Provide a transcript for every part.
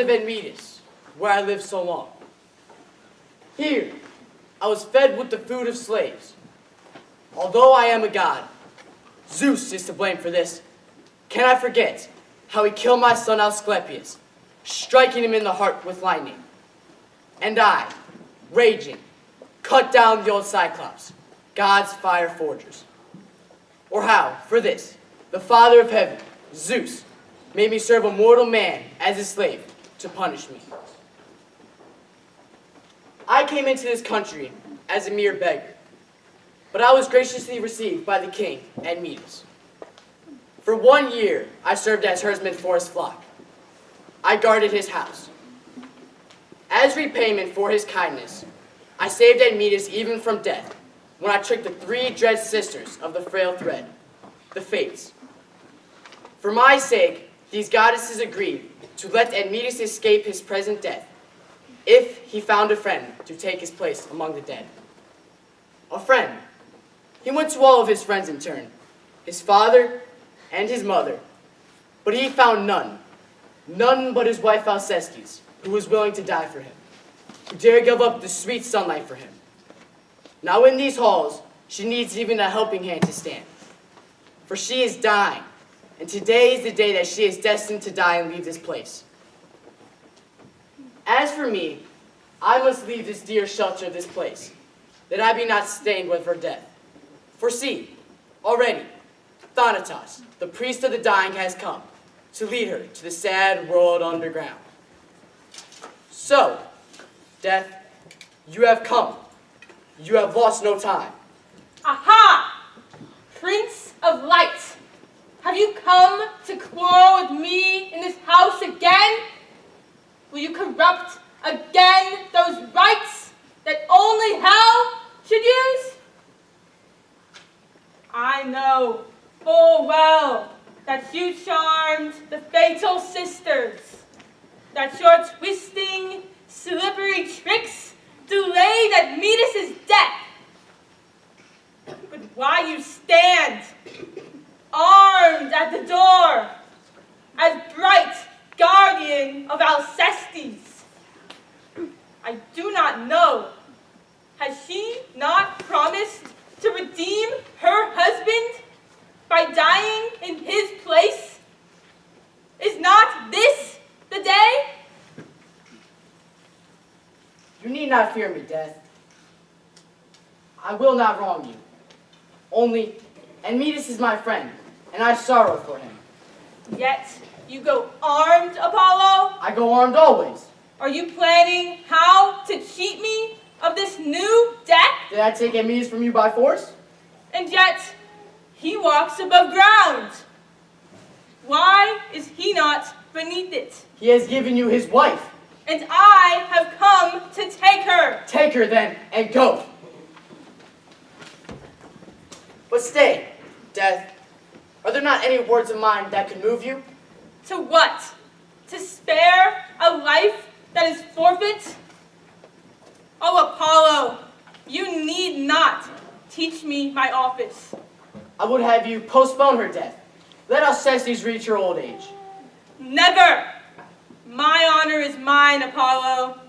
of Admetus, where I lived so long. Here, I was fed with the food of slaves. Although I am a god, Zeus is to blame for this. Can I forget how he killed my son Asclepius, striking him in the heart with lightning? And I, raging, cut down the old Cyclops, God's fire forgers. Or how, for this, the Father of heaven, Zeus, made me serve a mortal man as a slave to punish me. I came into this country as a mere beggar, but I was graciously received by the king, Admetus. For 1 year, I served as herdsman for his flock. I guarded his house. As repayment for his kindness, I saved Admetus even from death when I tricked the 3 dread sisters of the frail thread, the Fates. For my sake, these goddesses agreed to let Admetus escape his present death if he found a friend to take his place among the dead. A friend. He went to all of his friends in turn, his father and his mother, but he found none but his wife Alcestis, who was willing to die for him, who dared give up the sweet sunlight for him. Now in these halls, she needs even a helping hand to stand, for she is dying, and today is the day that she is destined to die and leave this place. As for me, I must leave this dear shelter of this place, that I be not stained with her death. For see, already, Thanatos, the priest of the dying, has come to lead her to the sad world underground. So, Death, you have come. You have lost no time. Aha! Prince of Light, have you come to quarrel with me in this house again? Will you corrupt again those rights that only hell should use? I know full well that you charmed the fatal sisters, that your twisting, slippery tricks delayed Admetus' death. But why you stand, armed at the door, as bright guardian of Alcestis? I do not know. Has she not promised to redeem her husband by dying in his place? Is not this the day? You need not fear me, Death. I will not wrong you. Only, Admetus is my friend, and I sorrow for him. Yet you go armed, Apollo? I go armed always. Are you planning how to cheat me of this new death? Did I take Admetus from you by force? And yet he walks above ground. Why is he not beneath it? He has given you his wife. And I have come to take her. Take her then, and go. But stay, Death. Are there not any words of mine that could move you? To what? To spare a life that is forfeit? Oh, Apollo, you need not teach me my office. I would have you postpone her death. Let Alcestis reach her old age. Never. My honor is mine, Apollo,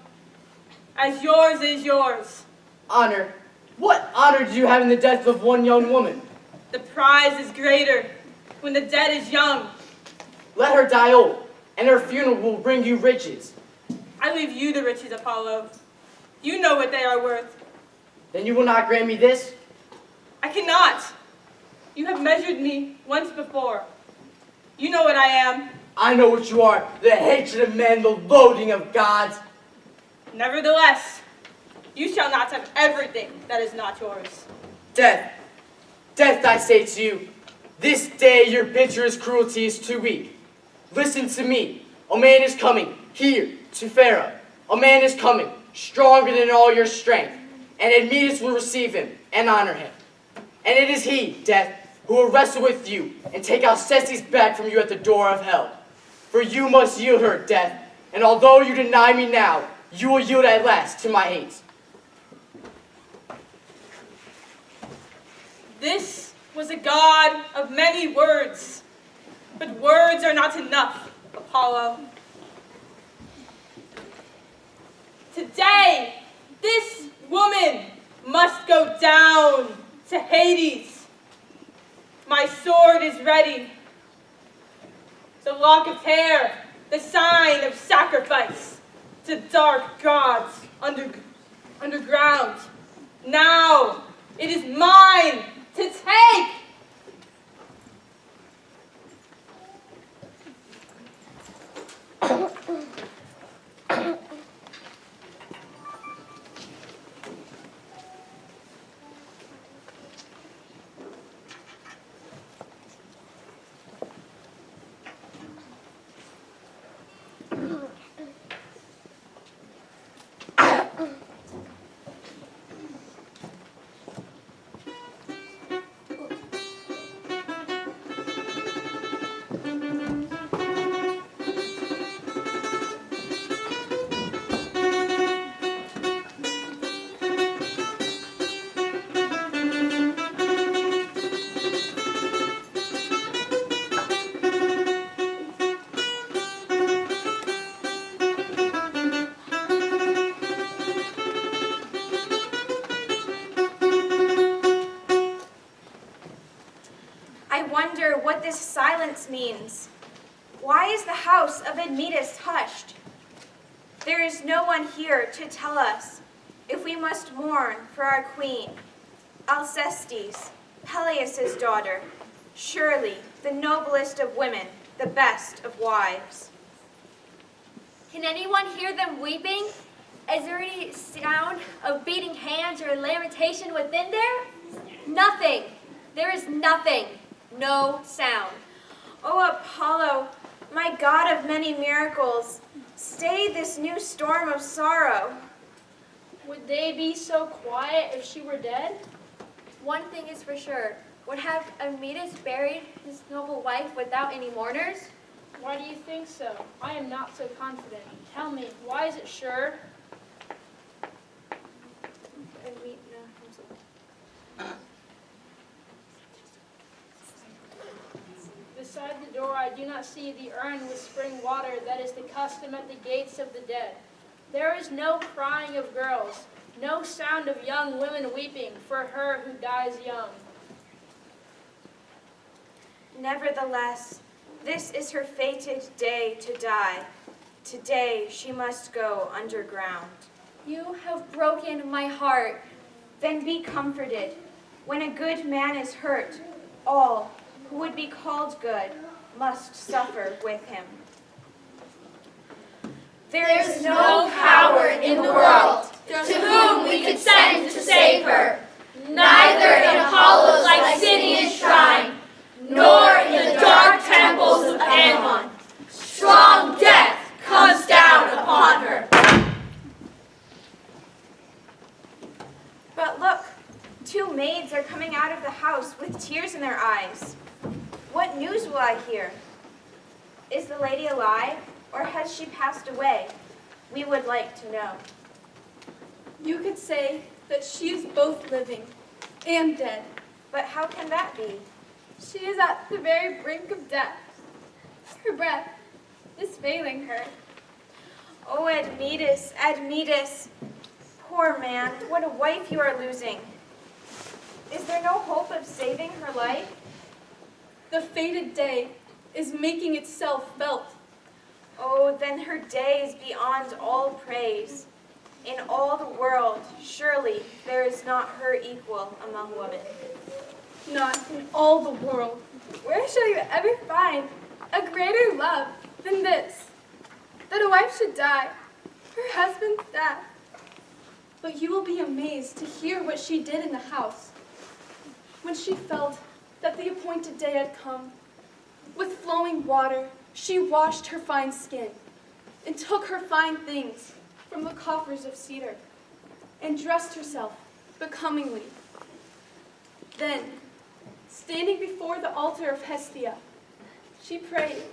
as yours is yours. Honor? What honor do you have in the death of one young woman? The prize is greater when the dead is young. Let her die old, and her funeral will bring you riches. I leave you the riches, Apollo. You know what they are worth. Then you will not grant me this? I cannot. You have measured me once before. You know what I am. I know what you are, the hatred of men, the loathing of gods. Nevertheless, you shall not have everything that is not yours. Death, Death, I say to you, this day your bitterest cruelty is too weak. Listen to me. A man is coming here to Pharaoh. A man is coming, stronger than all your strength, and Admetus will receive him and honor him. And it is he, Death, who will wrestle with you and take Alcestis back from you at the door of hell. For you must yield her, Death, and although you deny me now, you will yield at last to my hate. This was a god of many words, but words are not enough, Apollo. Today, this woman must go down to Hades. My sword is ready. The lock of hair, the sign of sacrifice to dark gods underground. Now it is mine to take. What this silence means. Why is the house of Admetus hushed? There is no one here to tell us if we must mourn for our queen, Alcestis, Peleus's daughter, surely the noblest of women, the best of wives. Can anyone hear them weeping? Is there any sound of beating hands or lamentation within there? Nothing. There is nothing. No sound. O Apollo, my god of many miracles, stay this new storm of sorrow. Would they be so quiet if she were dead? One thing is for sure. Would have Admetus buried his noble wife without any mourners? Why do you think so? I am not so confident. Tell me, why is it sure? Beside the door I do not see the urn with spring water that is the custom at the gates of the dead. There is no crying of girls, no sound of young women weeping for her who dies young. Nevertheless, this is her fated day to die. Today she must go underground. You have broken my heart. Then be comforted. When a good man is hurt, all who would be called good must suffer with him. There is no power in the world to whom we could send to save her, neither in Apollo's Lyceum shrine, nor in the dark temples of Ammon. Strong death comes down upon her. But look, two maids are coming out of the house with tears in their eyes. What news will I hear? Is the lady alive, or has she passed away? We would like to know. You could say that she is both living and dead. But how can that be? She is at the very brink of death. Her breath is failing her. Oh, Admetus, Admetus. Poor man, what a wife you are losing. Is there no hope of saving her life? The fated day is making itself felt. Oh, then her day is beyond all praise. In all the world, surely there is not her equal among women. Not in all the world. Where shall you ever find a greater love than this? That a wife should die, her husband's death. But you will be amazed to hear what she did in the house. When she felt that the appointed day had come, with flowing water, she washed her fine skin and took her fine things from the coffers of cedar and dressed herself becomingly. Then, standing before the altar of Hestia, she prayed,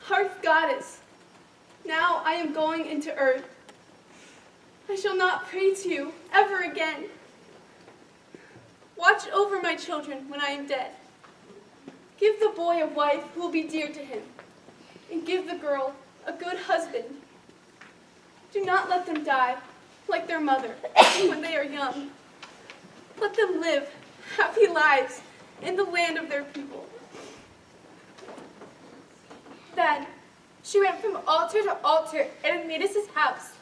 "Hearth goddess, now I am going into earth. I shall not pray to you ever again. Watch over my children when I am dead. Give the boy a wife who will be dear to him, and give the girl a good husband. Do not let them die like their mother when they are young. Let them live happy lives in the land of their people. Then she went from altar to altar in Admetus's house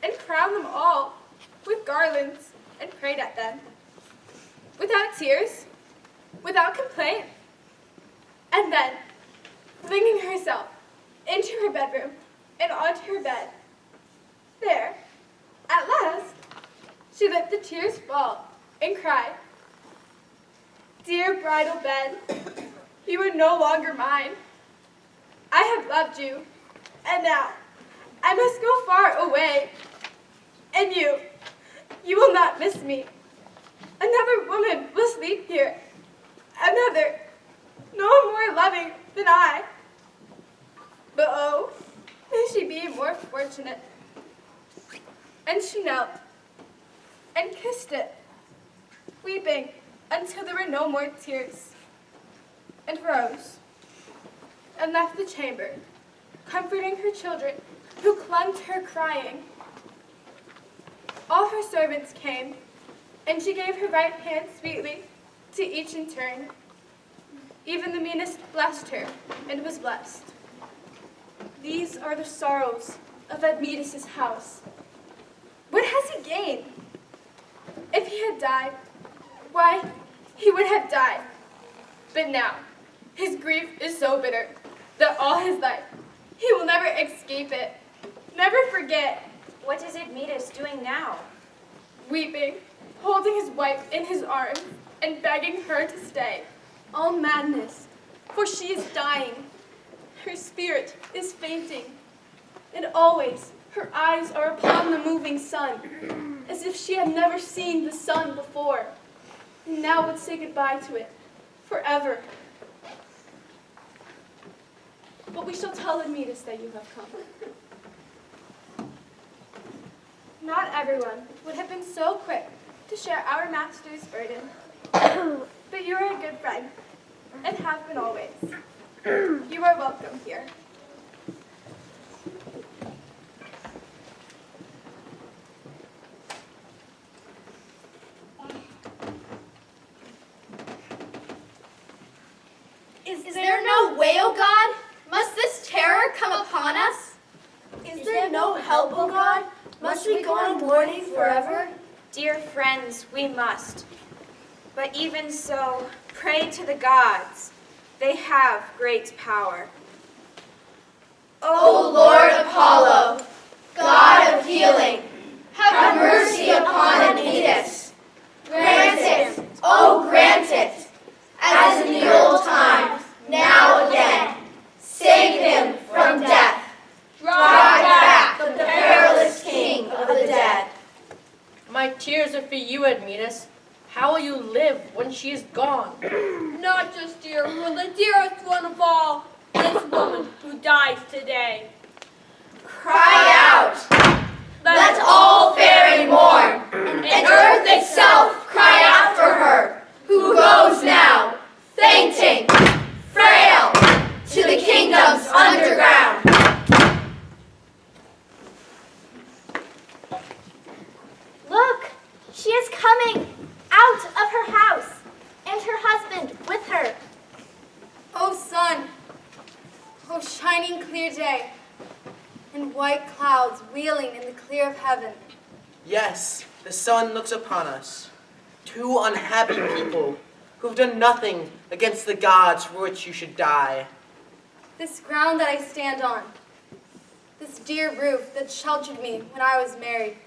and crowned them all with garlands and prayed at them, without tears, without complaint. And then, flinging herself into her bedroom and onto her bed, there, at last, she let the tears fall and cried, "Dear bridal bed, you are no longer mine. I have loved you, and now I must go far away. And you will not miss me. Another woman will sleep here. Another, no more loving than I. But oh, may she be more fortunate." And she knelt and kissed it, weeping until there were no more tears, and rose and left the chamber, comforting her children who clung to her crying. All her servants came, and she gave her right hand sweetly to each in turn. Even the meanest blessed her and was blessed. These are the sorrows of Admetus's house. What has he gained? If he had died, why, he would have died. But now, his grief is so bitter that all his life he will never escape it, never forget. What is Admetus doing now? Weeping, holding his wife in his arms, and begging her to stay. All madness, for she is dying. Her spirit is fainting, and always her eyes are upon the moving sun, as if she had never seen the sun before, and now would say goodbye to it forever. But we shall tell Admetus that you have come. Not everyone would have been so quick to share our master's burden, but you are a good friend, and have been always. You are welcome here. Is there no way, O God? Must this terror come upon us? Is there no help, O God? Must we go on mourning forever? Dear friends, we must. But even so, pray to the gods. They have great power. O Lord Apollo, God of healing, have mercy upon Admetus. Grant it, oh grant it, as in the old times, now again. Save him from death. Drive back the perilous king of the dead. My tears are for you, Admetus. How will you live when she is gone? Not just dear, but the dearest one of all, this woman who dies today. Cry out. Let all fairy mourn, and earth itself cry after her, who goes now, fainting, frail, to the kingdom's underground. Look, she is coming out of her house, and her husband with her. O sun, O shining clear day, and white clouds wheeling in the clear of heaven. Yes, the sun looks upon us, two unhappy people who've done nothing against the gods for which you should die. This ground that I stand on, this dear roof that sheltered me when I was married.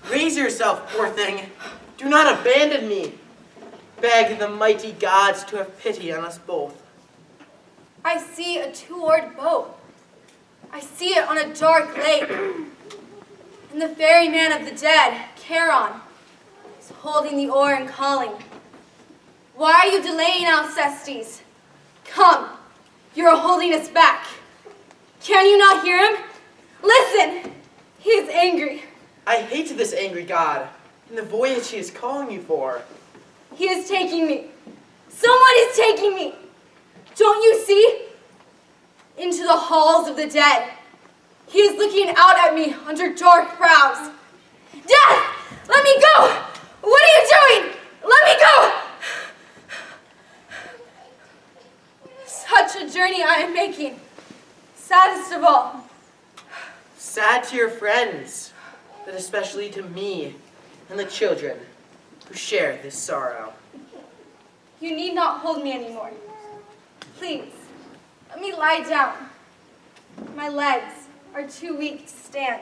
Raise yourself, poor thing. Do not abandon me. Beg the mighty gods to have pity on us both. I see a two-oared boat. I see it on a dark lake. And the ferryman of the dead, Charon, is holding the oar and calling. Why are you delaying, Alcestis? Come, you are holding us back. Can you not hear him? Listen, he is angry. I hate this angry god and the voyage he is calling you for. He is taking me. Someone is taking me. Don't you see? Into the halls of the dead. He is looking out at me under dark brows. Death! Let me go! What are you doing? Let me go! Such a journey I am making. Saddest of all. Sad to your friends, but especially to me and the children who share this sorrow. You need not hold me anymore. Please, let me lie down. My legs are too weak to stand.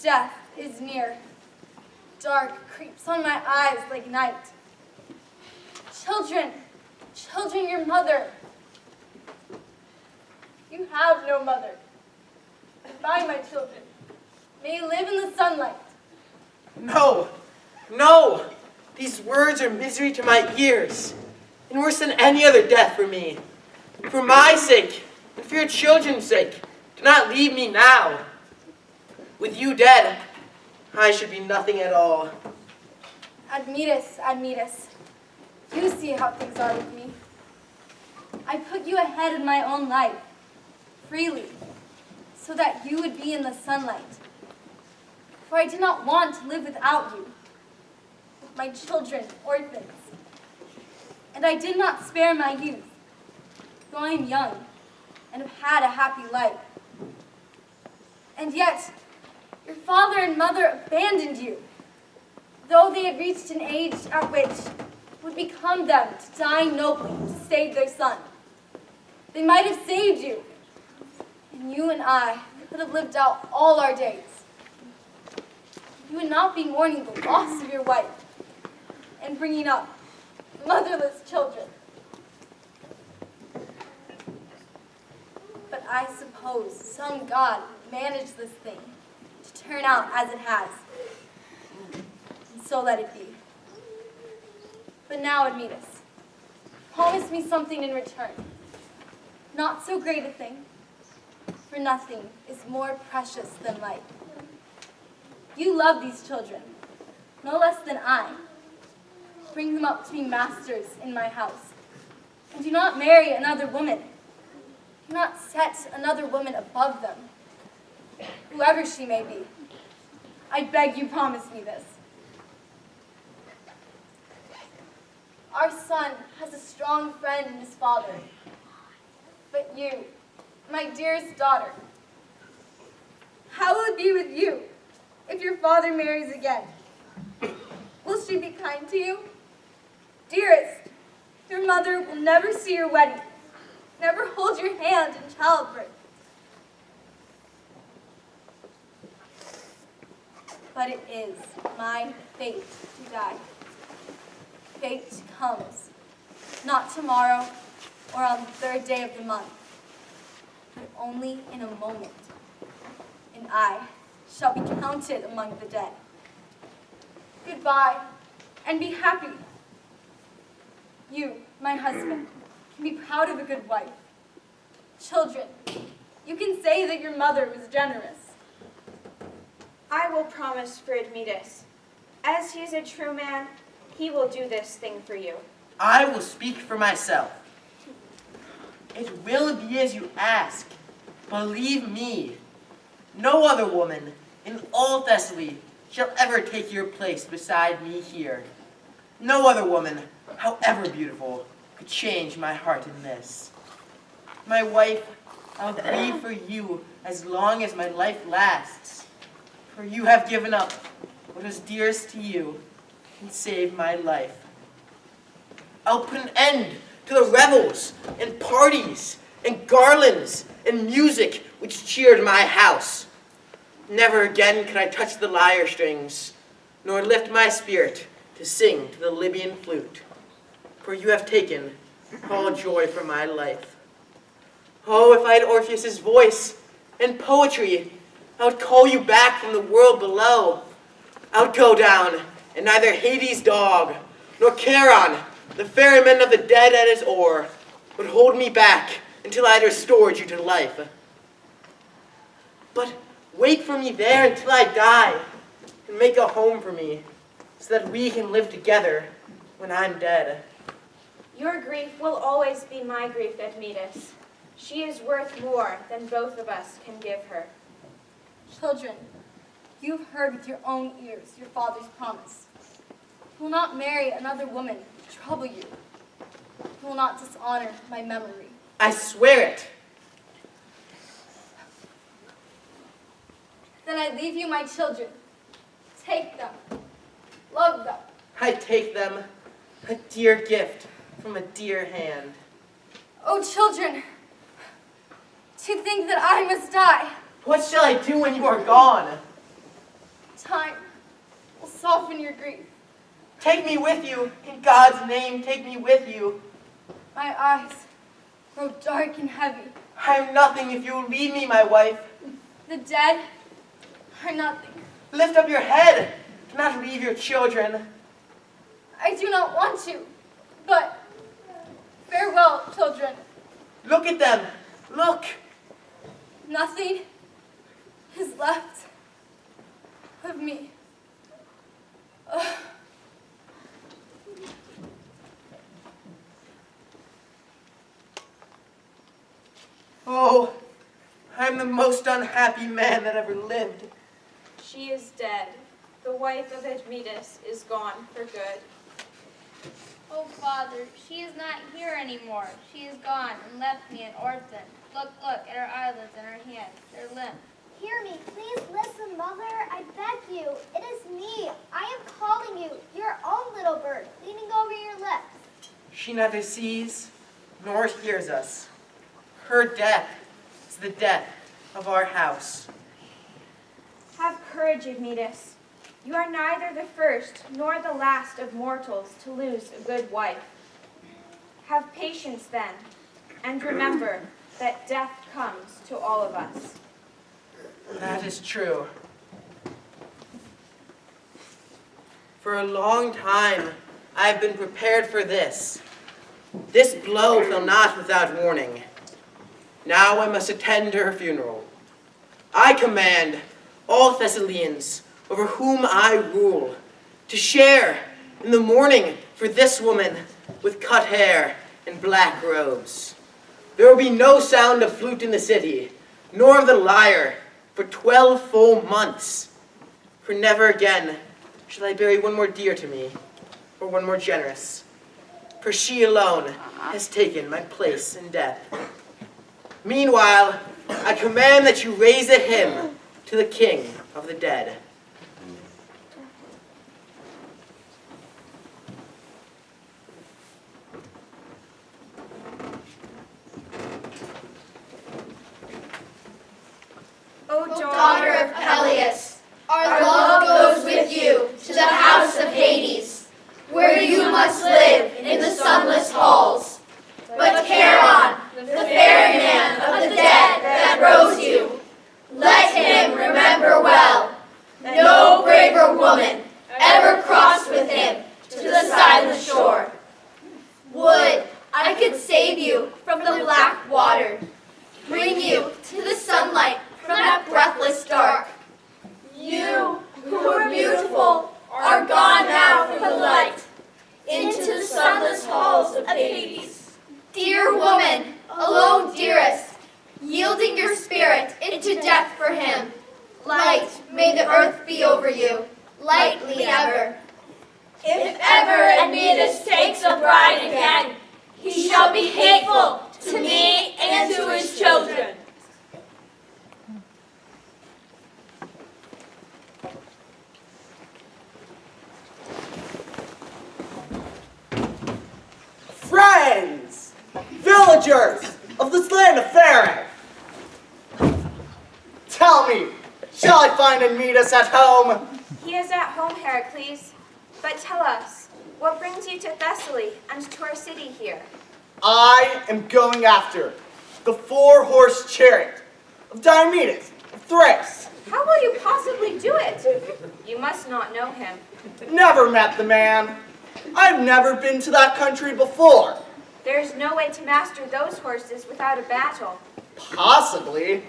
Death is near. Dark creeps on my eyes like night. Children, children, your mother. You have no mother. Goodbye, my children. May you live in the sunlight. No, no! These words are misery to my ears, and worse than any other death for me. For my sake, and for your children's sake, do not leave me now. With you dead, I should be nothing at all. Admetus, Admetus, you see how things are with me. I put you ahead in my own life, freely, so that you would be in the sunlight. For I did not want to live without you, with my children orphans. And I did not spare my youth, though I am young and have had a happy life. And yet, your father and mother abandoned you, though they had reached an age at which it would become them to die nobly to save their son. They might have saved you, and you and I could have lived out all our days. You would not be mourning the loss of your wife and bringing up motherless children. But I suppose some God managed this thing to turn out as it has. And so let it be. But now, Admetus, promise me something in return. Not so great a thing, for nothing is more precious than life. You love these children, no less than I. Bring them up to be masters in my house. And do not marry another woman. Do not set another woman above them, whoever she may be. I beg you promise me this. Our son has a strong friend in his father. But you, my dearest daughter, how will it be with you if your father marries again? Will she be kind to you? Dearest, your mother will never see your wedding, never hold your hand in childbirth. But it is my fate to die. Fate comes, not tomorrow or on the third day of the month, but only in a moment, and I shall be counted among the dead. Goodbye, and be happy. You, my husband, can be proud of a good wife. Children, you can say that your mother was generous. I will promise for Admetus. As he is a true man, he will do this thing for you. I will speak for myself. It will be as you ask. Believe me, no other woman in all Thessaly shall ever take your place beside me here. No other woman, however beautiful, could change my heart in this. My wife, I'll grieve for you as long as my life lasts, for you have given up what was dearest to you and saved my life. I'll put an end to the revels and parties and garlands and music which cheered my house. Never again could I touch the lyre strings, nor lift my spirit to sing to the Libyan flute, for you have taken all joy from my life. Oh, if I had Orpheus's voice and poetry, I would call you back from the world below. I would go down, and neither Hades' dog, nor Charon, the ferryman of the dead at his oar, would hold me back until I had restored you to life. But wait for me there until I die, and make a home for me, so that we can live together when I'm dead. Your grief will always be my grief, Admetus. She is worth more than both of us can give her. Children, you've heard with your own ears your father's promise. He will not marry another woman to trouble you. He will not dishonor my memory. I swear it. Then I leave you my children. Take them. Love them. I take them, a dear gift from a dear hand. Oh, children, to think that I must die. What shall I do when you are gone? Time will soften your grief. Take me with you. In God's name, take me with you. My eyes grow dark and heavy. I am nothing if you will leave me, my wife. The dead are nothing. Lift up your head. Do not leave your children. I do not want to, but farewell, children. Look at them. Look. Nothing is left of me. Ugh. Oh, I'm the most unhappy man that ever lived. She is dead. The wife of Admetus is gone for good. Oh, Father, she is not here anymore. She is gone and left me an orphan. Look at her eyelids and her hands. They're limp. Hear me, please listen, Mother. I beg you. It is me. I am calling you, your own little bird, leaning over your lips. She neither sees nor hears us. Her death is the death of our house. Have courage, Admetus. You are neither the first nor the last of mortals to lose a good wife. Have patience then, and remember that death comes to all of us. That is true. For a long time, I have been prepared for this. This blow fell not without warning. Now I must attend to her funeral. I command all Thessalians, over whom I rule, to share in the mourning for this woman with cut hair and black robes. There will be no sound of flute in the city, nor of the lyre, for 12 full months. For never again shall I bury one more dear to me, or one more generous. For she alone has taken my place in death. Meanwhile, I command that you raise a hymn to the King of the dead. O Daughter of Peleus, our love goes with you to the house of Hades, where you must live in the sunless halls. But Charon, the ferryman of the dead that rose you, let him remember well, no braver woman ever crossed with him to the silent shore. Would I could save you from the black water, bring you to the sunlight from that breathless dark. You, who were beautiful, are gone now from the light, into the sunless halls of Hades. Dear woman, alone dearest, yielding your spirit into death for him, light may the earth be over you, lightly ever. If ever Admetus takes a bride again, he shall be hateful to me and to his children. Friends, villagers of this land of Pharaoh, tell me, shall I find Admetus at home? He is at home, Heracles. But tell us, what brings you to Thessaly and to our city here? I am going after the 4-horse chariot of Diomedes of Thrace. How will you possibly do it? You must not know him. Never met the man. I've never been to that country before. There is no way to master those horses without a battle. Possibly,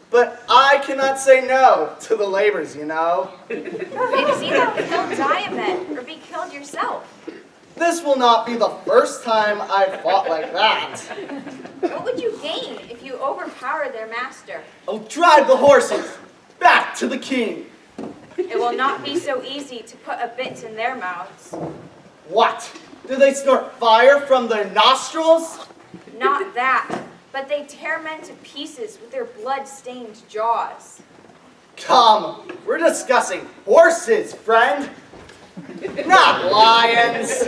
but I cannot say no to the labors, you know. It is either kill Diomed or be killed yourself. This will not be the first time I've fought like that. What would you gain if you overpowered their master? I'll drive the horses back to the king. It will not be so easy to put a bit in their mouths. What? Do they snort fire from their nostrils? Not that, but they tear men to pieces with their blood-stained jaws. Come, we're discussing horses, friend. Not lions.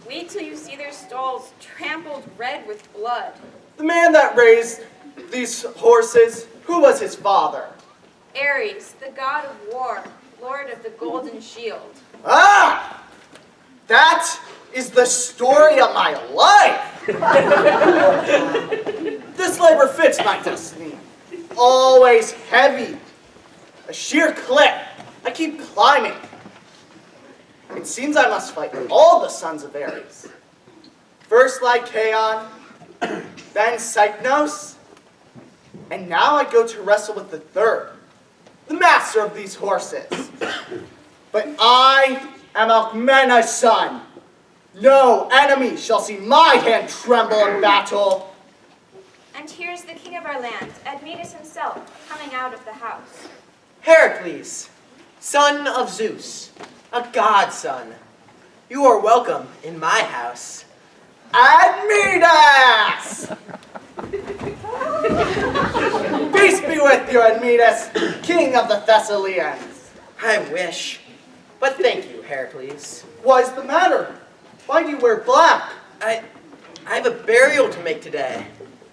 Wait till you see their stalls trampled red with blood. The man that raised these horses, who was his father? Ares, the god of war, lord of the golden shield. Ah! That is the story of my life! This labor fits my destiny. Always heavy. A sheer cliff. I keep climbing. It seems I must fight all the sons of Ares. First Lycaon, then Cycnos, and now I go to wrestle with the third, the master of these horses. But I am Alcmena's son. No enemy shall see my hand tremble in battle. And here's the king of our land, Admetus himself, coming out of the house. Heracles, son of Zeus, a godson, you are welcome in my house. Admetus! Peace be with you, Admetus, king of the Thessalians. I wish, but thank you, Heracles. What's the matter? Why do you wear black? I have a burial to make today.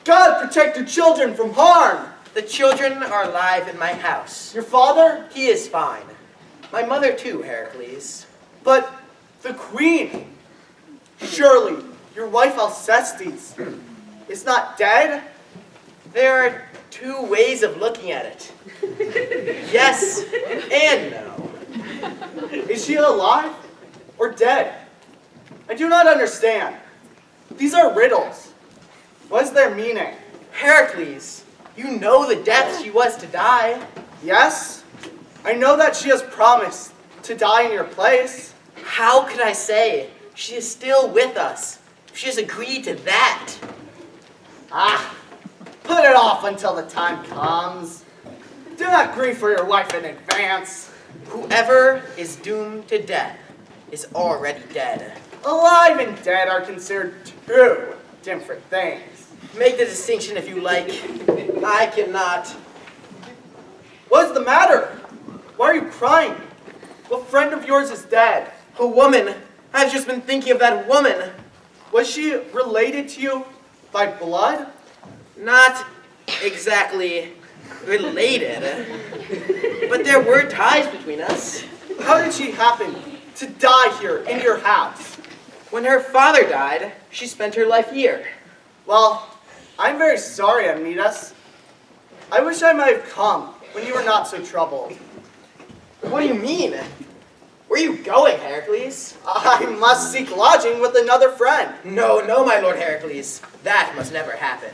God protect your children from harm. The children are alive in my house. Your father? He is fine. My mother too, Heracles. But the queen, surely your wife Alcestis is not dead? There are two ways of looking at it. Yes and no. Is she alive or dead? I do not understand. These are riddles. What is their meaning? Heracles, you know the death she was to die. Yes, I know that she has promised to die in your place. How could I say she is still with us? She has agreed to that. Ah, put it off until the time comes. Do not grieve for your wife in advance. Whoever is doomed to death is already dead. Alive and dead are considered two different things. Make the distinction if you like. I cannot. What's the matter? Why are you crying? What friend of yours is dead? A woman. I've just been thinking of that woman. Was she related to you by blood? Not exactly related, but there were ties between us. How did she happen to die here in your house? When her father died, she spent her life here. Well, I'm very sorry, Admetus. I wish I might have come when you were not so troubled. What do you mean? Where are you going, Heracles? I must seek lodging with another friend. No, no, my lord Heracles. That must never happen.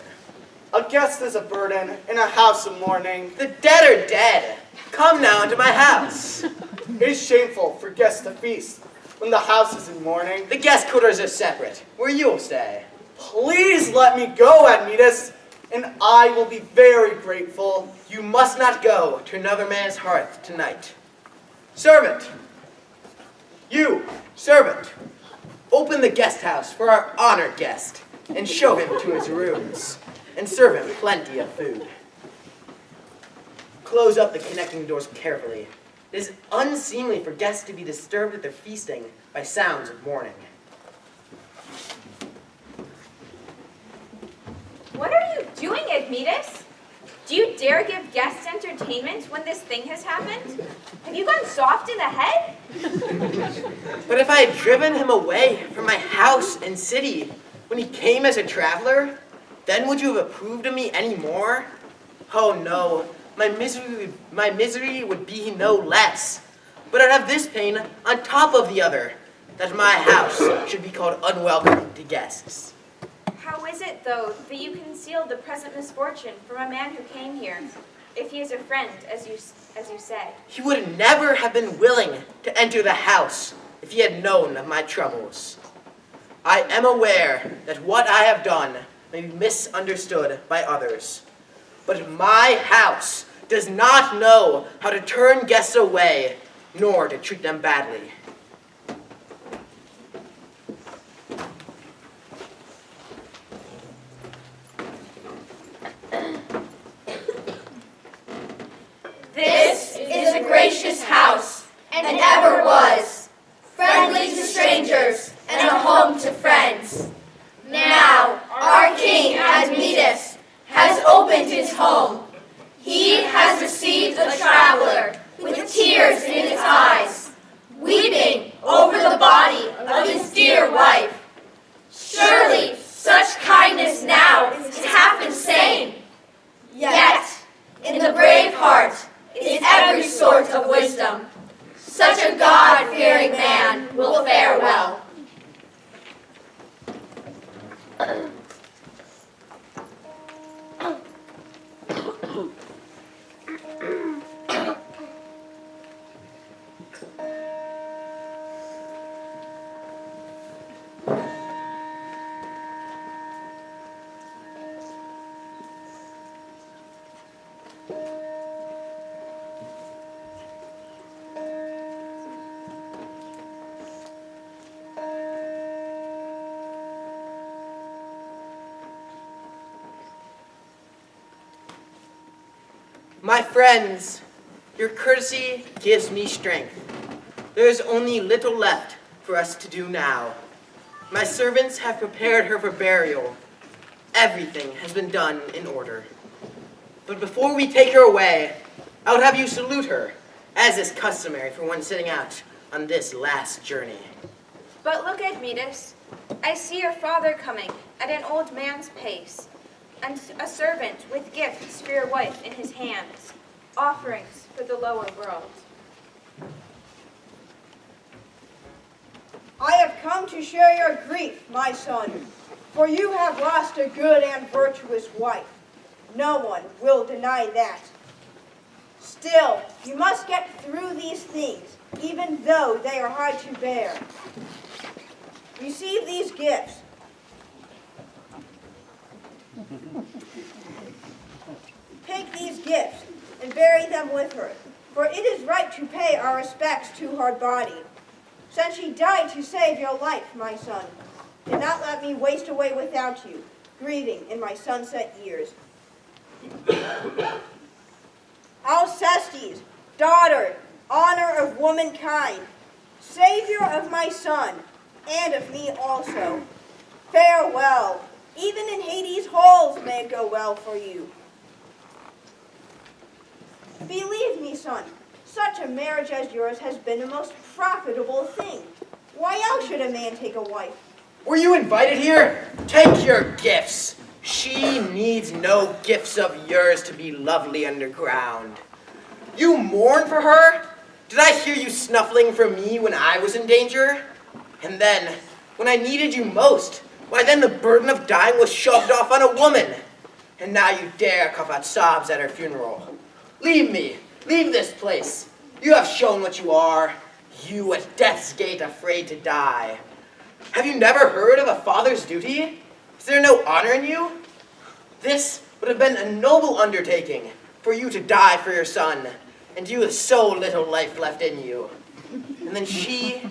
A guest is a burden in a house of mourning. The dead are dead. Come now into my house. It is shameful for guests to feast when the house is in mourning. The guest quarters are separate, where you'll stay. Please let me go, Admetus, and I will be very grateful. You must not go to another man's hearth tonight. Servant! You, servant, open the guest house for our honored guest, and show him to his rooms, and serve him plenty of food. Close up the connecting doors carefully. It is unseemly for guests to be disturbed at their feasting by sounds of mourning. What are you doing, Admetus? Do you dare give guests entertainment when this thing has happened? Have you gone soft in the head? But if I had driven him away from my house and city when he came as a traveler, then would you have approved of me any more? Oh no, my misery would be no less. But I'd have this pain on top of the other, that my house should be called unwelcome to guests. How is it, though, that you concealed the present misfortune from a man who came here, if he is a friend, as you say? He would never have been willing to enter the house if he had known of my troubles. I am aware that what I have done may be misunderstood by others, but my house does not know how to turn guests away, nor to treat them badly. This is a gracious house, and ever was, friendly to strangers and a home to friends. Now, our king, Admetus, has opened his home. He has received a traveler with tears in his eyes, weeping over the body of his dear wife. Surely, such kindness now is half insane. Yet, in the brave heart is every sort of wisdom. Such a God-fearing man will fare well. My friends, your courtesy gives me strength. There is only little left for us to do now. My servants have prepared her for burial. Everything has been done in order. But before we take her away, I would have you salute her, as is customary for one setting out on this last journey. But look, Admetus, I see your father coming at an old man's pace, and a servant with gifts for your wife in his hands, offerings for the lower world. I have come to share your grief, my son, for you have lost a good and virtuous wife. No one will deny that. Still, you must get through these things, even though they are hard to bear. Receive these gifts. Take these gifts and bury them with her, for it is right to pay our respects to her body. Since she died to save your life, my son, do not let me waste away without you, grieving in my sunset years. Alcestis, daughter, honor of womankind, savior of my son, and of me also, farewell. Even in Hades' halls may it go well for you. Believe me, son, such a marriage as yours has been a most profitable thing. Why else should a man take a wife? Were you invited here? Take your gifts. She needs no gifts of yours to be lovely underground. You mourn for her? Did I hear you snuffling for me when I was in danger? And then, when I needed you most, why then the burden of dying was shoved off on a woman. And now you dare cough out sobs at her funeral. Leave me. Leave this place. You have shown what you are. You at death's gate afraid to die. Have you never heard of a father's duty? Is there no honor in you? This would have been a noble undertaking for you to die for your son, and you with so little life left in you. And then she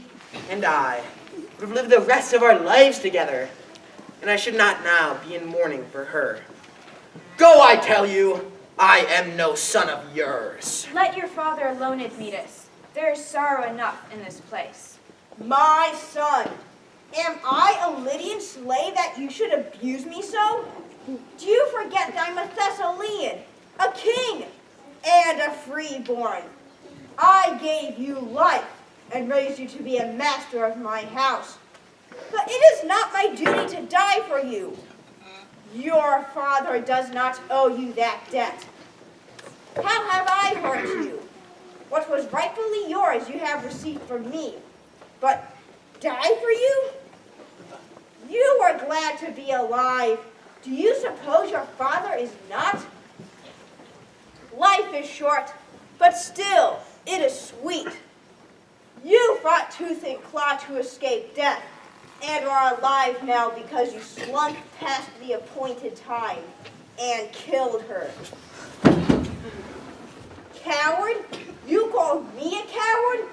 and I would have lived the rest of our lives together, and I should not now be in mourning for her. Go, I tell you! I am no son of yours. Let your father alone, Admetus. There is sorrow enough in this place. My son, am I a Lydian slave that you should abuse me so? Do you forget that I'm a Thessalian, a king, and a freeborn? I gave you life and raised you to be a master of my house. But it is not my duty to die for you. Your father does not owe you that debt. How have I hurt you? What was rightfully yours you have received from me. But die for you? You were glad to be alive. Do you suppose your father is not? Life is short, but still, it is sweet. You fought tooth and claw to escape death, and are alive now because you slunk past the appointed time and killed her. Coward? You called me a coward?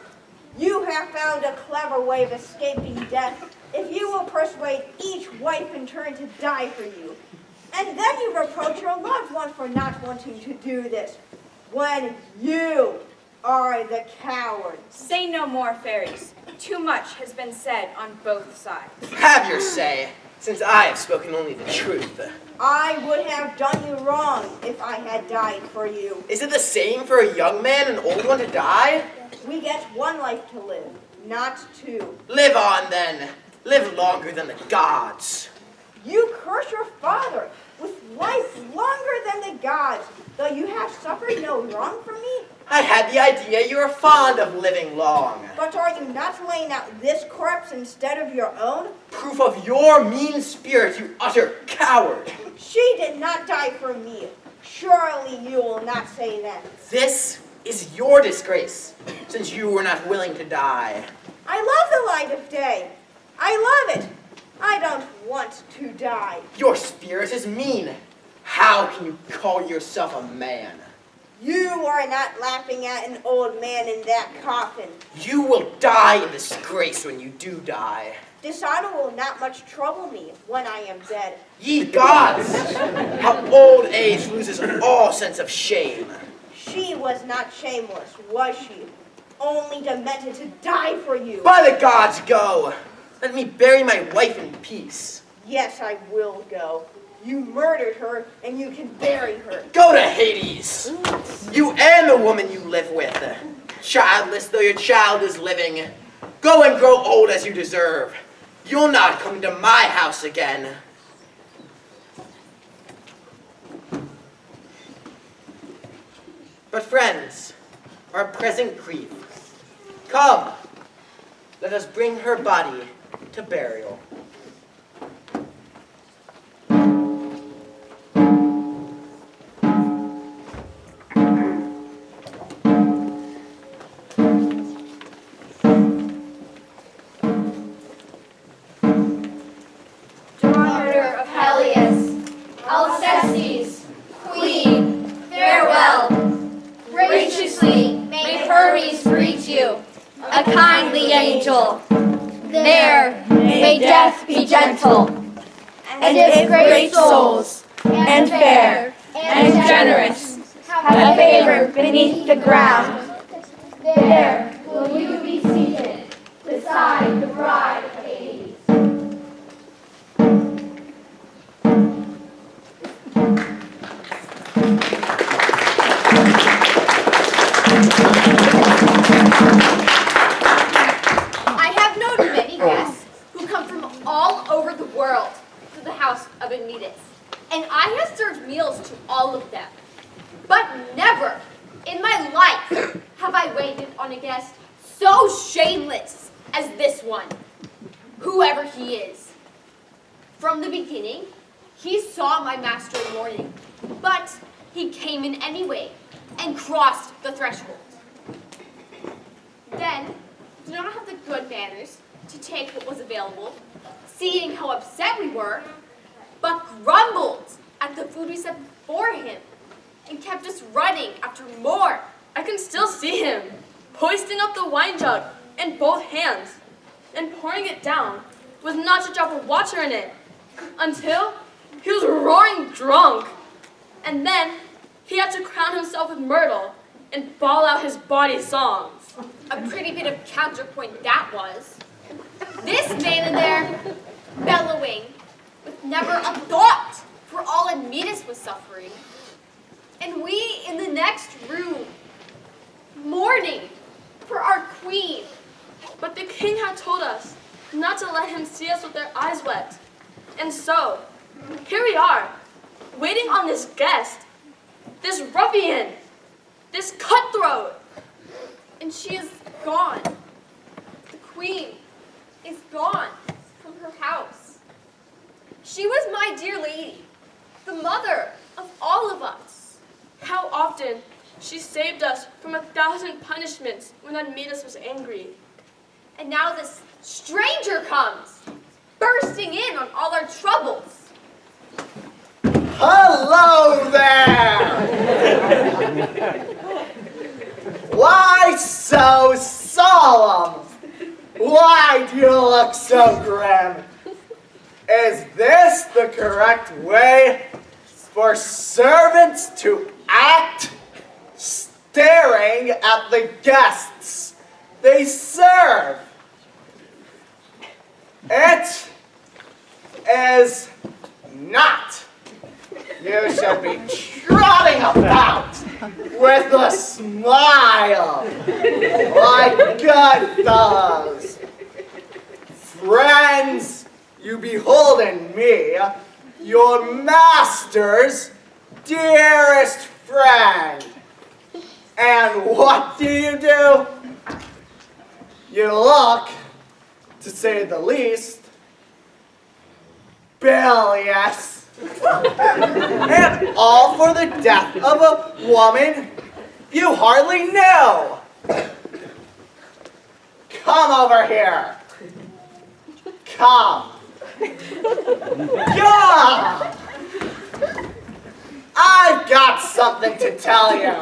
You have found a clever way of escaping death if you will persuade each wife in turn to die for you. And then you reproach your loved one for not wanting to do this, when you are the coward. Say no more, fairies. Too much has been said on both sides. Have your say, since I have spoken only the truth. I would have done you wrong if I had died for you. Is it the same for a young man and an old one to die? We get one life to live, not two. Live on, then. Live longer than the gods. You curse your father with life longer than the gods, though you have suffered no wrong from me. I had the idea you were fond of living long. But are you not laying out this corpse instead of your own? Proof of your mean spirit, you utter coward. She did not die for me. Surely you will not say that. This is your disgrace, since you were not willing to die. I love the light of day. I love it. I don't want to die. Your spirit is mean. How can you call yourself a man? You are not laughing at an old man in that coffin. You will die in disgrace when you do die. Dishonor will not much trouble me when I am dead. Ye gods! How old age loses all sense of shame. She was not shameless, was she? Only demented to die for you. By the gods, go! Let me bury my wife in peace. Yes, I will go. You murdered her, and you can bury her. Go to Hades! You and the woman you live with. Childless though your child is living. Go and grow old as you deserve. You'll not come to my house again. But friends, our present grief. Come, let us bring her body to burial. Daughter of Helios, Alcestis, Queen, farewell. Graciously may Hermes greet you, a kindly angel. There may death be gentle, and if great souls, and fair, and generous, have favor beneath the ground, there will you be seated beside the bride of Hades. I have known many guests who come from all over the world to the house of Admetus, and I have served meals to all of them. But never in my life have I waited on a guest so shameless as this one, whoever he is. From the beginning, he saw my master in mourning, but he came in anyway and crossed the threshold. Then, did not have the good manners to take what was available, seeing how upset we were, but grumbled at the food we set before him and kept us running after more. I can still see him, hoisting up the wine jug in both hands and pouring it down with not a drop of water in it, until he was roaring drunk. And then he had to crown himself with myrtle and bawl out his bawdy songs. A pretty bit of counterpoint that was. This man in there, bellowing, with never a thought for all Admetus was suffering. And we in the next room, mourning for our queen. But the king had told us not to let him see us with their eyes wet. And so, here we are, waiting on this guest, this ruffian, this cutthroat. And she is gone. The queen is gone from her house. She was my dear lady, the mother of all of us. How often she saved us from 1,000 punishments when Admetus was angry. And now this stranger comes, bursting in on all our troubles. Hello there! Why so solemn? Why do you look so grim? Is this the correct way for servants to act? Staring at the guests they serve. It is not. You should be trotting about with a smile, like good fellows. Friends, you behold in me your master's dearest friend. And what do? You look, to say the least, bilious. And all for the death of a woman you hardly know. Come over here. Come. Come. I've got something to tell you.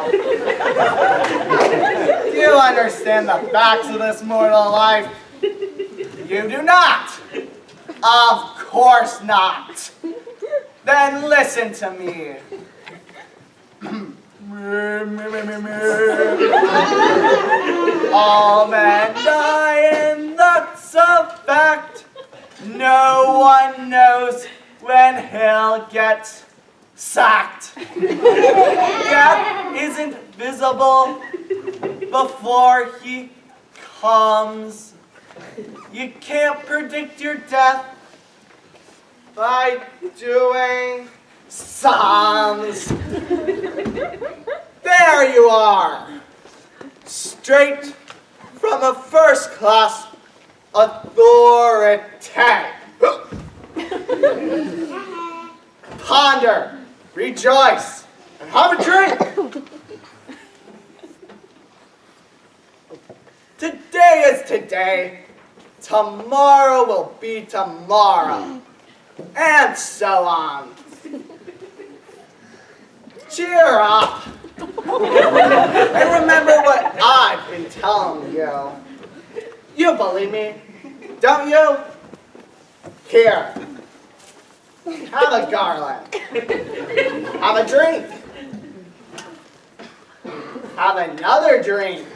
Do you understand the facts of this mortal life? You do not. Of course not. Then listen to me. All men die, and that's a fact. No one knows when he'll get sacked. Death isn't visible before he comes. You can't predict your death by doing sums. There you are, straight from a first-class authority. Ponder, rejoice, and have a drink. Today is today, tomorrow will be tomorrow, and so on. Cheer up, and remember what I've been telling you. You believe me, don't you? Here, have a garland, have a drink, have another drink,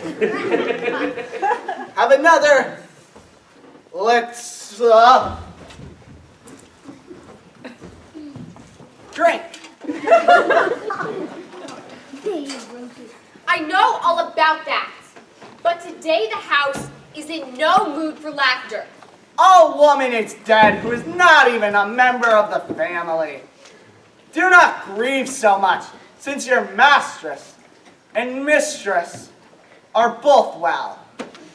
have another. Let's drink. I know all about that, but today the house is in no mood for laughter. A woman is dead who is not even a member of the family. Do not grieve so much, since your mistress and mistress are both well.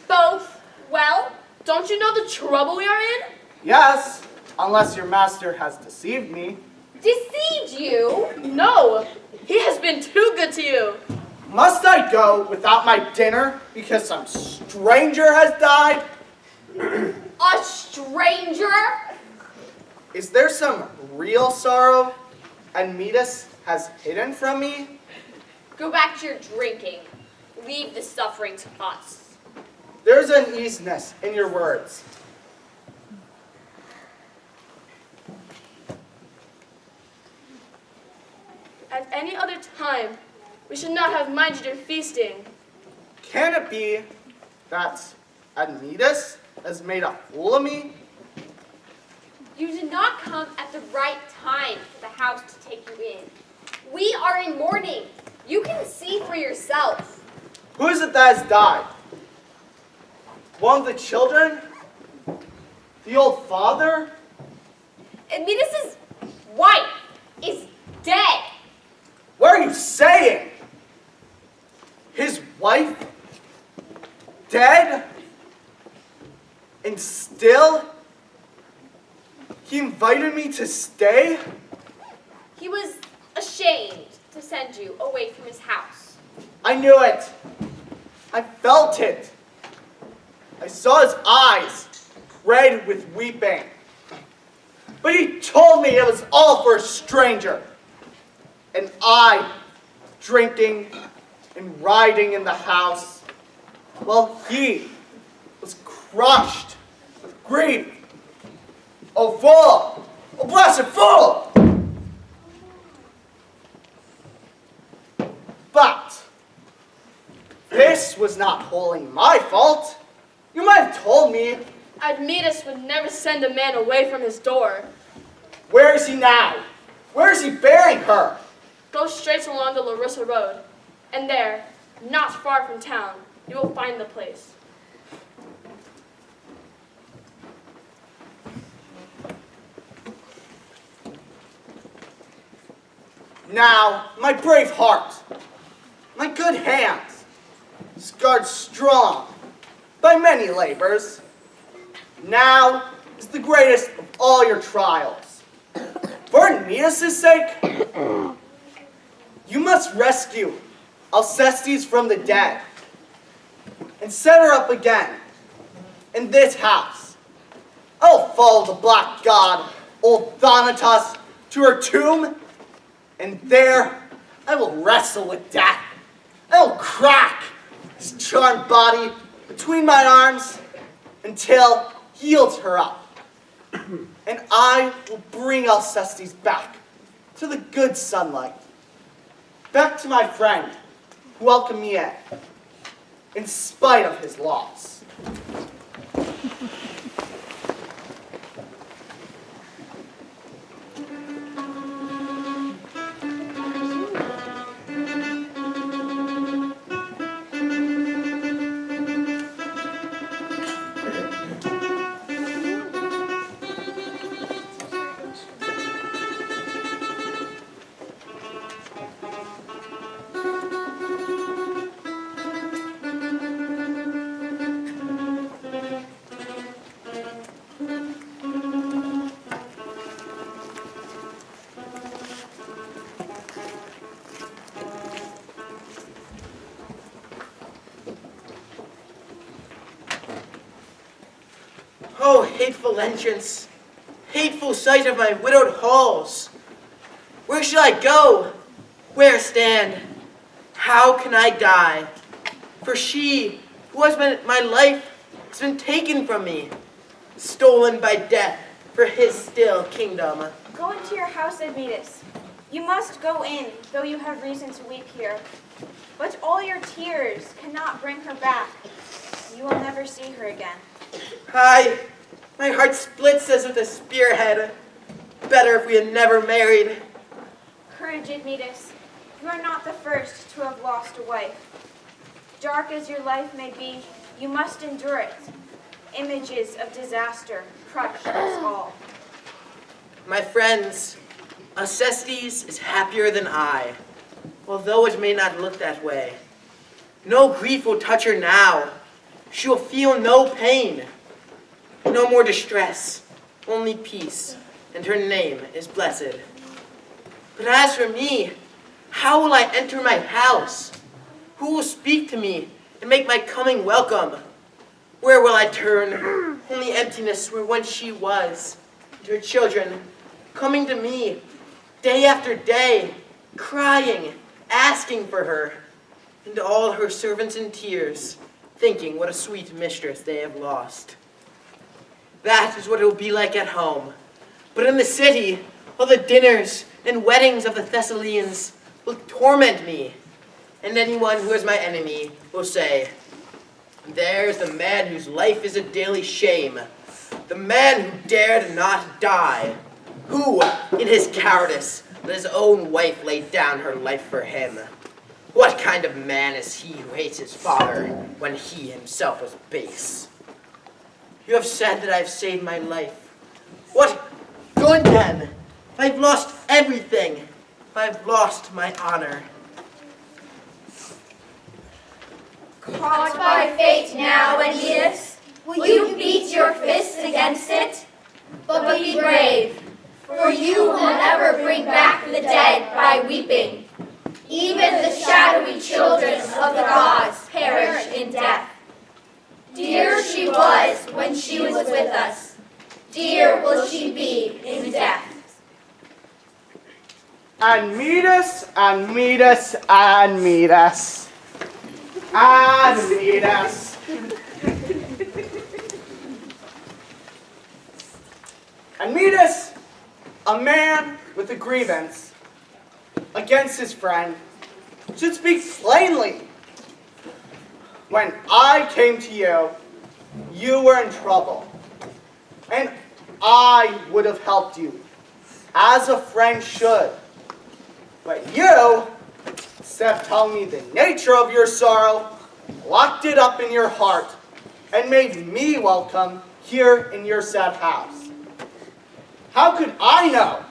Both well? Don't you know the trouble we are in? Yes, unless your master has deceived me. Deceived you? No, he has been too good to you. Must I go without my dinner because some stranger has died? A stranger? Is there some real sorrow Admetus has hidden from me? Go back to your drinking. Leave the suffering to us. There's uneasiness in your words. At any other time, we should not have minded your feasting. Can it be that Admetus has made a fool of me? You did not come at the right time for the house to take you in. We are in mourning. You can see for yourself. Who is it that has died? One of the children? The old father? Admetus' wife is dead. What are you saying? His wife? Dead? And still? He invited me to stay? He was ashamed to send you away from his house. I knew it. I felt it. I saw his eyes red with weeping. But he told me it was all for a stranger. And I, drinking and riding in the house, while he was crushed with grief. Oh, fool! Oh, blessed fool! But this was not wholly my fault. You might have told me. Admetus would never send a man away from his door. Where is he now? Where is he bearing her? Go straight along the Larissa Road, and there, not far from town, you will find the place. Now, my brave heart, my good hands, scarred strong by many labors, now is the greatest of all your trials. For Admetus' sake, you must rescue Alcestis from the dead and set her up again in this house. I'll follow the black god, old Thanatos, to her tomb, and there I will wrestle with death. I will crack his charmed body between my arms until he yields her up. And I will bring Alcestis back to the good sunlight, back to my friend who welcomed me in spite of his loss. Oh, hateful entrance, hateful sight of my widowed halls. Where shall I go? Where stand? How can I die? For she, who has been my life, has been taken from me, stolen by death for his still kingdom. Go into your house, Admetus. You must go in, though you have reason to weep here. But all your tears cannot bring her back. You will never see her again. Aye, my heart splits as with a spearhead. Better if we had never married. Courage, Admetus. You are not the first to have lost a wife. Dark as your life may be, you must endure it. Images of disaster crush us all. My friends, Alcestis is happier than I, although it may not look that way. No grief will touch her now. She will feel no pain, no more distress, only peace, and her name is blessed. But as for me, how will I enter my house? Who will speak to me and make my coming welcome? Where will I turn? Only emptiness where once she was, and her children coming to me day after day, crying, asking for her, and all her servants in tears, thinking what a sweet mistress they have lost. That is what it will be like at home. But in the city, all the dinners and weddings of the Thessalians will torment me. And anyone who is my enemy will say, there's the man whose life is a daily shame, the man who dared not die, who, in his cowardice, let his own wife lay down her life for him. What kind of man is he who hates his father when he himself was base? You have said that I have saved my life. What good then? If I've lost everything, if I've lost my honor. Caught by fate now, Aeneas, will you beat your fists against it? But be brave, for you will never bring back the dead by weeping. Even the shadowy children of the gods perish in death. Dear she was dear will she be in death. And meet us, and meet us, and meet us. And meet us. And meet us, a man with a grievance against his friend should speak plainly. When I came to you, you were in trouble, and I would have helped you, as a friend should. But you, instead of telling me the nature of your sorrow, locked it up in your heart, and made me welcome here in your sad house. How could I know?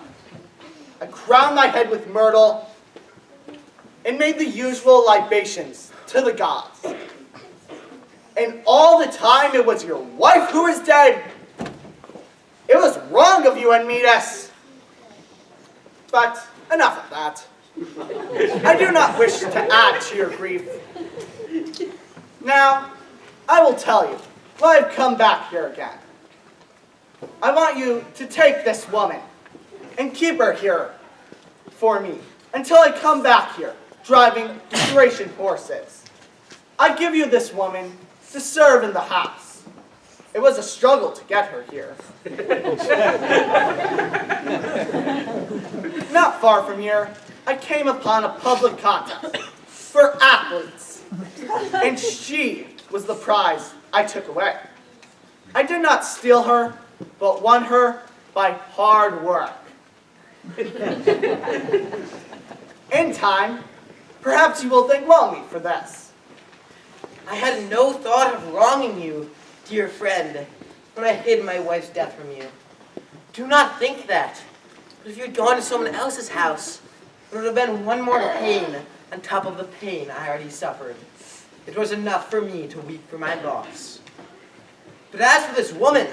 I crowned my head with myrtle, and made the usual libations to the gods. And all the time it was your wife who was dead. It was wrong of you, Admetus. But enough of that. I do not wish to add to your grief. Now, I will tell you why I've come back here again. I want you to take this woman and keep her here for me until I come back here driving Thracian horses. I give you this woman to serve in the house. It was a struggle to get her here. Not far from here, I came upon a public contest for athletes, and she was the prize I took away. I did not steal her, but won her by hard work. In time, perhaps you will think well of me for this. I had no thought of wronging you, dear friend, when I hid my wife's death from you. Do not think that. But if you had gone to someone else's house, it would have been one more pain on top of the pain I already suffered. It was enough for me to weep for my loss. But as for this woman,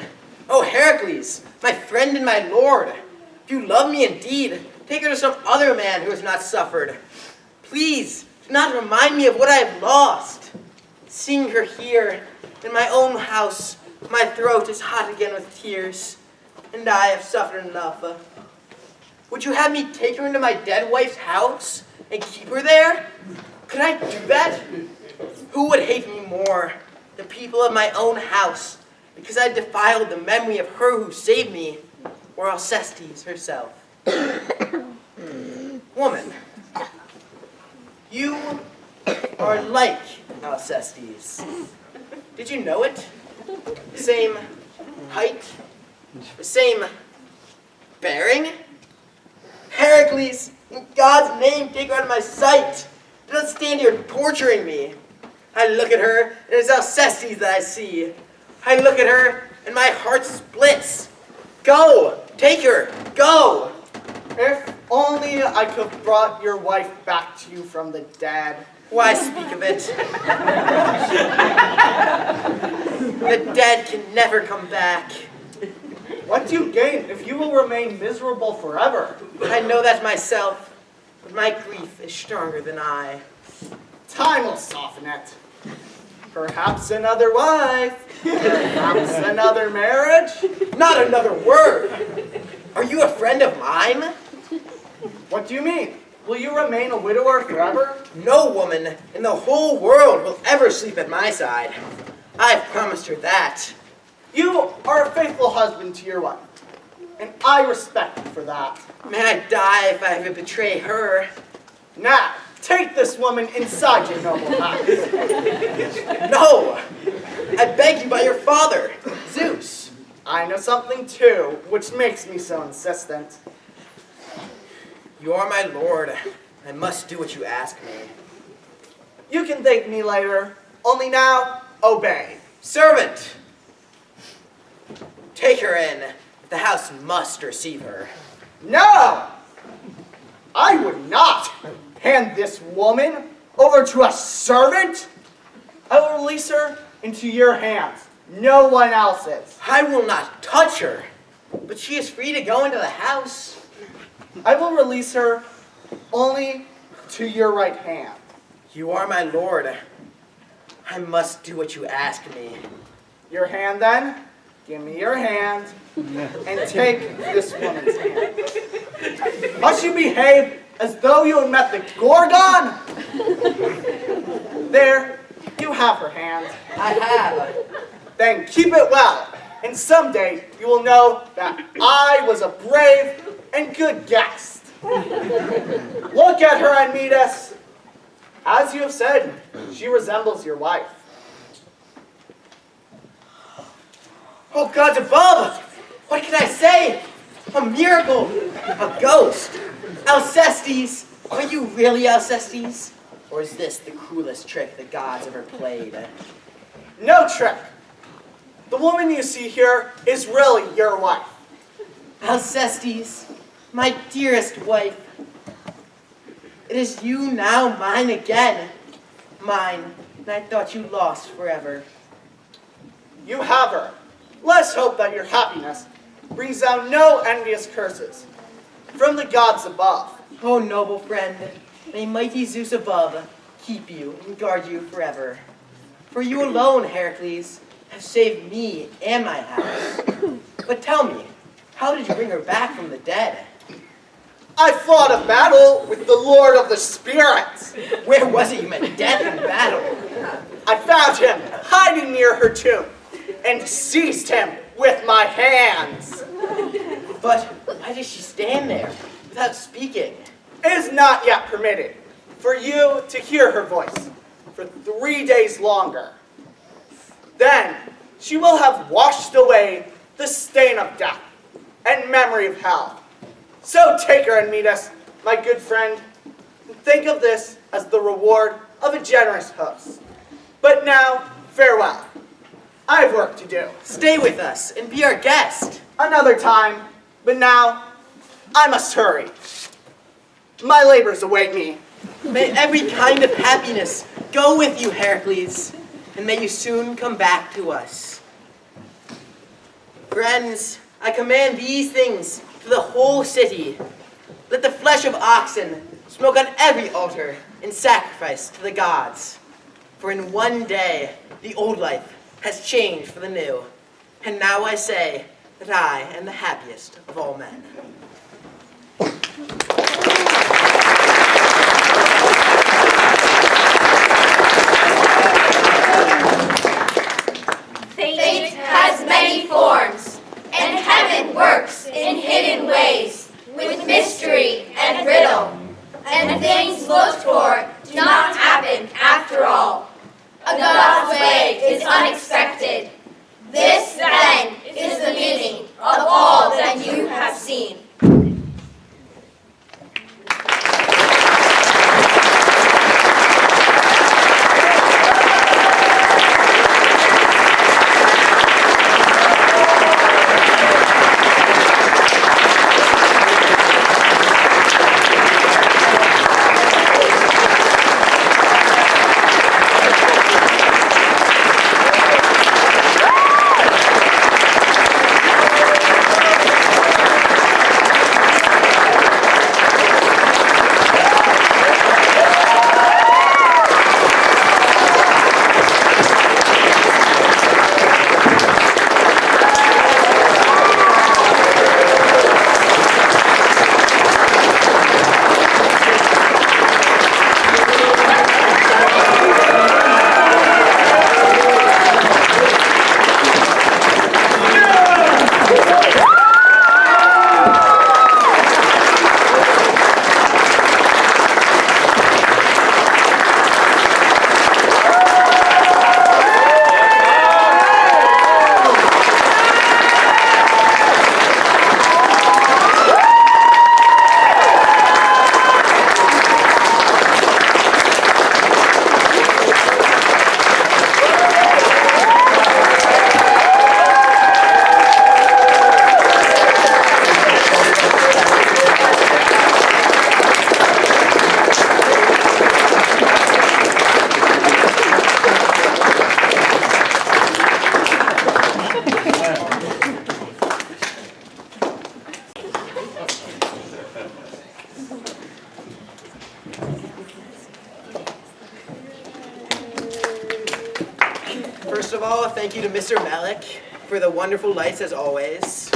oh Heracles, my friend and my lord, if you love me indeed, take her to some other man who has not suffered. Please, do not remind me of what I have lost. Seeing her here, in my own house, my throat is hot again with tears, and I have suffered enough. Would you have me take her into my dead wife's house and keep her there? Could I do that? Who would hate me more? The people of my own house, because I defiled the memory of her who saved me, or Alcestis herself? Woman, you are like Alcestis. Did you know it? Same height, the same bearing? Heracles, in God's name, take her out of my sight. Do not stand here torturing me. I look at her, and it's Alcestis that I see. I look at her, and my heart splits. Go! Take her! Go! If only I could have brought your wife back to you from the dead. Why speak of it? The dead can never come back. What do you gain if you will remain miserable forever? I know that myself, but my grief is stronger than I. Time will soften it. Perhaps another wife. Perhaps another marriage. Not another word. Are you a friend of mine? What do you mean? Will you remain a widower forever? No woman in the whole world will ever sleep at my side. I've promised her that. You are a faithful husband to your wife, and I respect you for that. May I die if I have to betray her. Now, take this woman inside your noble house. No! I beg you by your father, Zeus. I know something too, which makes me so insistent. You are my lord. I must do what you ask me. You can thank me later, only now, obey. Servant! Take her in. The house must receive her. No! I would not hand this woman over to a servant. I will release her into your hands, no one else's. I will not touch her, but she is free to go into the house. I will release her only to your right hand. You are my lord. I must do what you ask me. Your hand then? Give me your hand and take this woman's hand. Must you behave as though you had met the Gorgon? There, you have her hand. I have. Then keep it well, and someday you will know that I was a brave and good guest. Look at her and meet us. As you have said, she resembles your wife. Oh, gods above! What can I say? A miracle! A ghost! Alcestis! Are you really Alcestis? Or is this the cruelest trick the gods ever played? No trick. The woman you see here is really your wife. Alcestis, my dearest wife. It is you now mine again. Mine, and I thought you lost forever. You have her. Let's hope that your happiness brings down no envious curses from the gods above. Oh, noble friend, may mighty Zeus above keep you and guard you forever. For you alone, Heracles, have saved me and my house. But tell me, how did you bring her back from the dead? I fought a battle with the Lord of the Spirits. Where was it you met death in battle? I found him hiding near her tomb and seized him with my hands. But why does she stand there without speaking? It is not yet permitted for you to hear her voice for 3 days longer. Then she will have washed away the stain of death and memory of hell. So take her and meet us, my good friend, and think of this as the reward of a generous host. But now, farewell. I have work to do. Stay with us and be our guest. Another time, but now I must hurry. My labors await me. May every kind of happiness go with you, Heracles, and may you soon come back to us. Friends, I command these things to the whole city. Let the flesh of oxen smoke on every altar in sacrifice to the gods. For in one day, the old life has changed for the new. And now I say that I am the happiest of all men. Fate has many forms, and heaven works in hidden ways, with mystery and riddle. And things looked for do not happen after all. A God's way is unexpected. This, then, is the meaning of all that you have seen. First of all, thank you to Mr. Malik for the wonderful lights as always.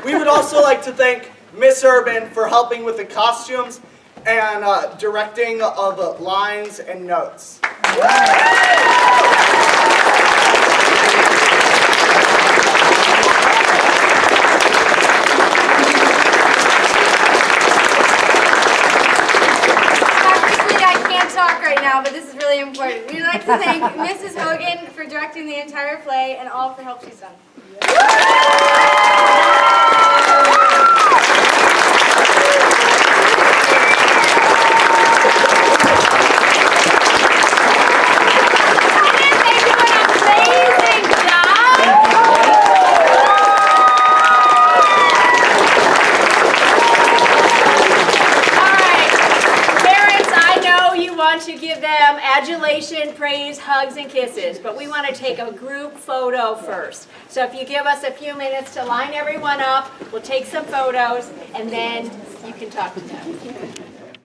We would also like to thank Miss Urban for helping with the costumes and directing of lines and notes. I can't talk right now, but this is really important. We'd like to thank Mrs. Hogan for directing the entire play and all of the help she's done. To give them adulation, praise, hugs, and kisses, but we want to take a group photo first. So if you give us a few minutes to line everyone up, we'll take some photos, and then you can talk to them.